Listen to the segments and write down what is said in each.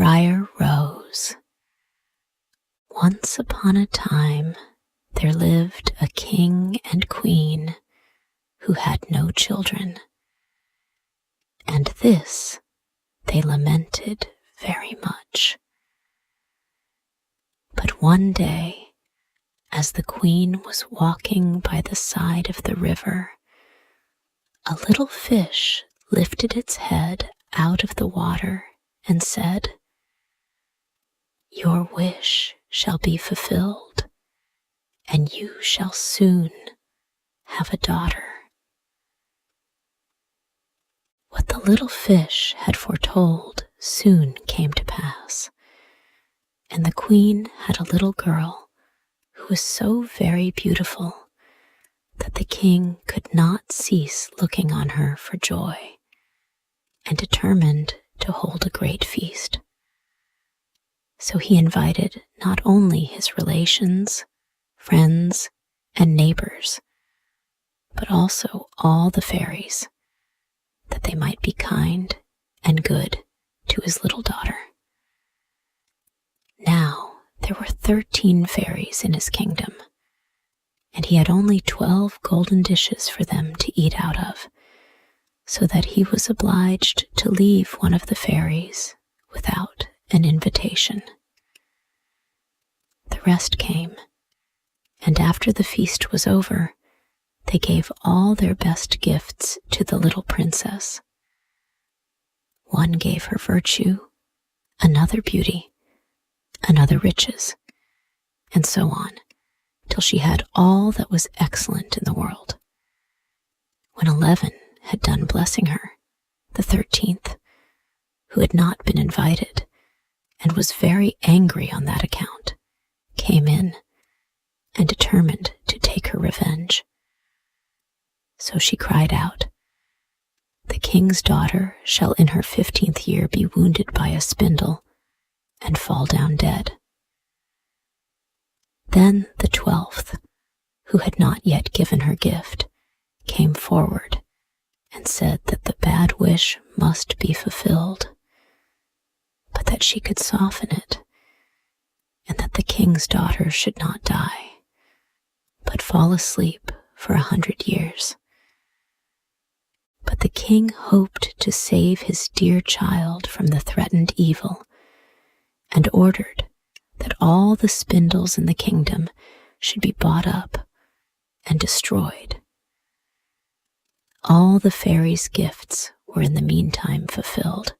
Briar Rose. Once upon a time, there lived a king and queen who had no children, and this they lamented very much. But one day, as the queen was walking by the side of the river, a little fish lifted its head out of the water and said, "Your wish shall be fulfilled, and you shall soon have a daughter." What the little fish had foretold soon came to pass, and the queen had a little girl who was so very beautiful that the king could not cease looking on her for joy, and determined to hold a great feast. So he invited not only his relations, friends, and neighbors, but also all the fairies, that they might be kind and good to his little daughter. Now there were 13 fairies in his kingdom, and he had only 12 golden dishes for them to eat out of, so that he was obliged to leave one of the fairies without an invitation. The rest came, and after the feast was over, they gave all their best gifts to the little princess. One gave her virtue, another beauty, another riches, and so on, till she had all that was excellent in the world. When 11 had done blessing her, the 13th, who had not been invited and was very angry on that account, came in and determined to take her revenge. So she cried out, "The king's daughter shall in her 15th year be wounded by a spindle and fall down dead." Then the 12th, who had not yet given her gift, came forward and said that the bad wish must be fulfilled, but that she could soften it, and that the king's daughter should not die, but fall asleep for 100 years. But the king hoped to save his dear child from the threatened evil, and ordered that all the spindles in the kingdom should be bought up and destroyed. All the fairies' gifts were in the meantime fulfilled,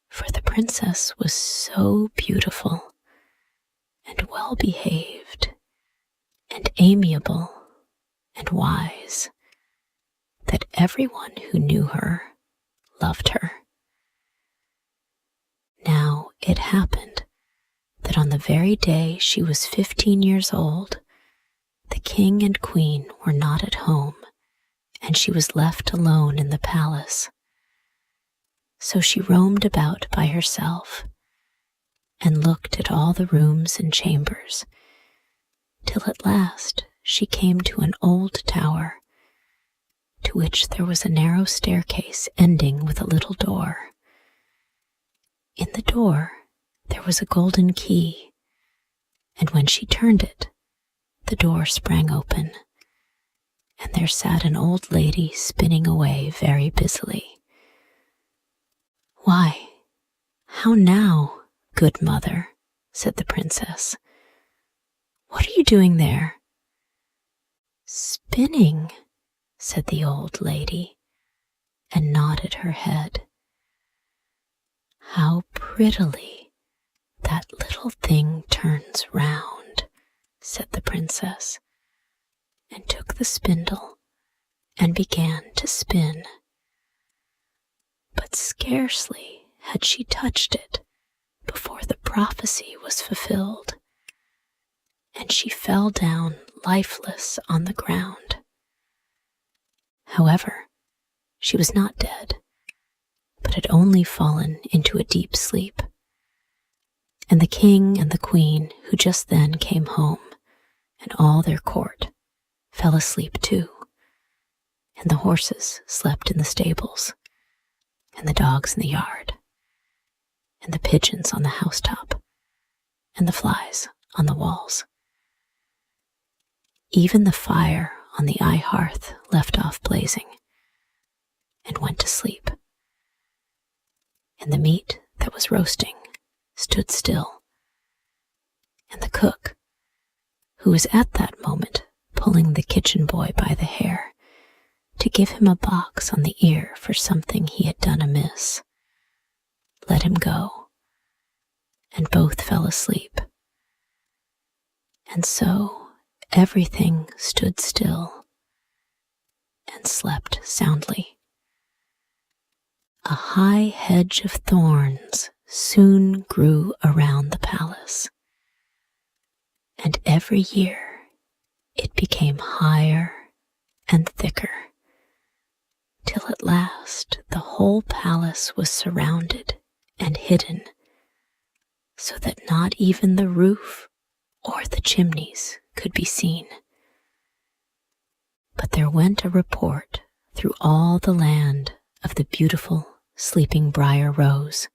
for the princess was so beautiful and well-behaved and amiable and wise that everyone who knew her loved her. Now it happened that on the very day she was 15 years old, the king and queen were not at home, and she was left alone in the palace. So she roamed about by herself and looked at all the rooms and chambers, till at last she came to an old tower, to which there was a narrow staircase ending with a little door. In the door there was a golden key, and when she turned it, the door sprang open, and there sat an old lady spinning away very busily. "Why, how now, good mother?" said the princess. "What are you doing there?" "Spinning," said the old lady, and nodded her head. "How prettily that little thing turns round," said the princess, and took the spindle and began to spin. But scarcely had she touched it before the prophecy was fulfilled, and she fell down lifeless on the ground. However, she was not dead, but had only fallen into a deep sleep. And the king and the queen, who just then came home, and all their court, fell asleep too, and the horses slept in the stables, and the dogs in the yard. and the pigeons on the housetop, and the flies on the walls. Even the fire on the hearth left off blazing and went to sleep. And the meat that was roasting stood still. And the cook, who was at that moment pulling the kitchen boy by the hair to give him a box on the ear for something he had done amiss, let him go, and both fell asleep. And so everything stood still and slept soundly. A high hedge of thorns soon grew around the palace, and every year it became higher and thicker, till at last the whole palace was surrounded and hidden, so that not even the roof or the chimneys could be seen. But there went a report through all the land of the beautiful sleeping Briar Rose,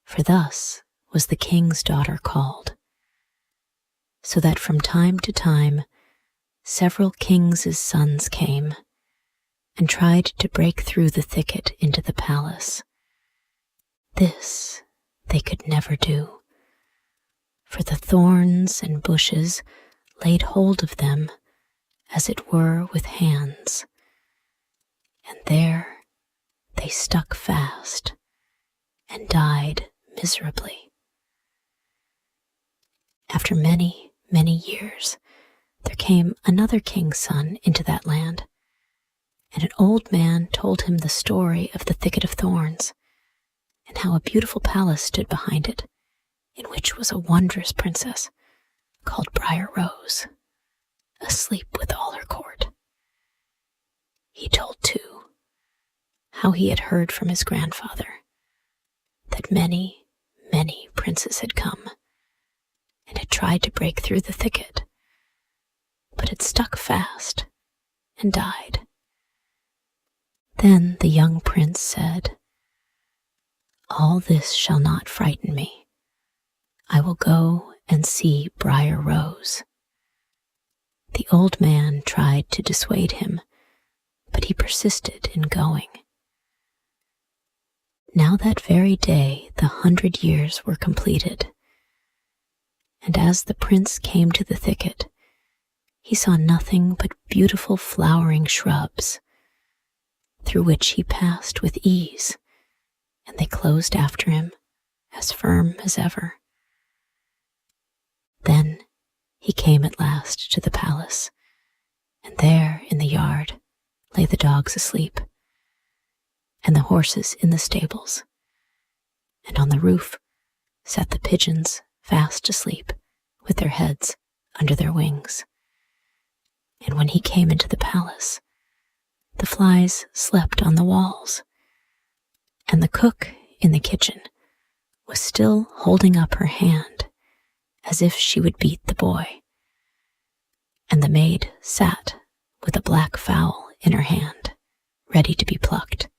for thus was the king's daughter called, so that from time to time several kings' sons came and tried to break through the thicket into the palace. This they could never do, for the thorns and bushes laid hold of them as it were with hands, and there they stuck fast and died miserably. After many, many years, there came another king's son into that land, and an old man told him the story of the thicket of thorns, and how a beautiful palace stood behind it, in which was a wondrous princess called Briar Rose, asleep with all her court. He told, too, how he had heard from his grandfather that many, many princes had come and had tried to break through the thicket, but had stuck fast and died. Then the young prince said, "All this shall not frighten me. I will go and see Briar Rose." The old man tried to dissuade him, but he persisted in going. Now that very day 100 years were completed, and as the prince came to the thicket, he saw nothing but beautiful flowering shrubs, through which he passed with ease, and they closed after him as firm as ever. Then he came at last to the palace, and there in the yard lay the dogs asleep, and the horses in the stables, and on the roof sat the pigeons fast asleep with their heads under their wings. And when he came into the palace, the flies slept on the walls, and the cook in the kitchen was still holding up her hand as if she would beat the boy, and the maid sat with a black fowl in her hand, ready to be plucked.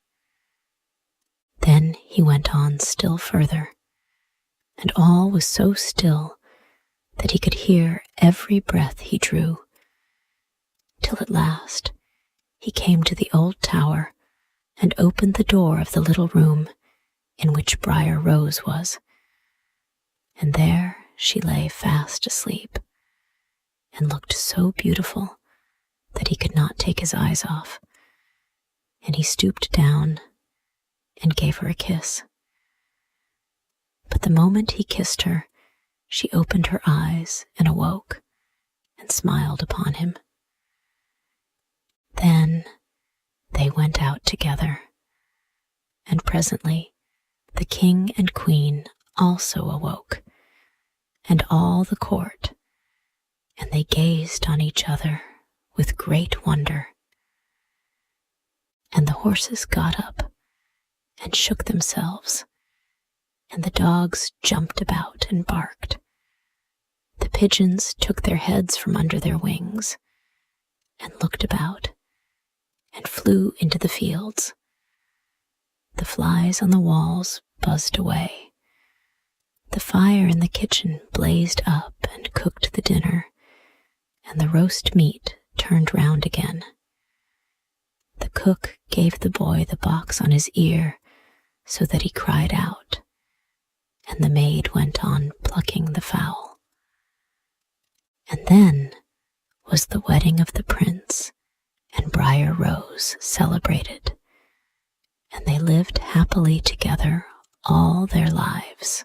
Then he went on still further, and all was so still that he could hear every breath he drew, till at last he came to the old tower and opened the door of the little room in which Briar Rose was, and there she lay fast asleep, and looked so beautiful that he could not take his eyes off, and he stooped down and gave her a kiss. But the moment he kissed her, she opened her eyes and awoke, and smiled upon him. Then they went out together, and presently the king and queen also awoke, and all the court, and they gazed on each other with great wonder. And the horses got up and shook themselves, and the dogs jumped about and barked. The pigeons took their heads from under their wings and looked about and flew into the fields. The flies on the walls buzzed away. The fire in the kitchen blazed up and cooked the dinner, and the roast meat turned round again. The cook gave the boy the box on his ear so that he cried out, and the maid went on plucking the fowl. And then was the wedding of the prince, and Briar Rose celebrated, and they lived happily together all their lives.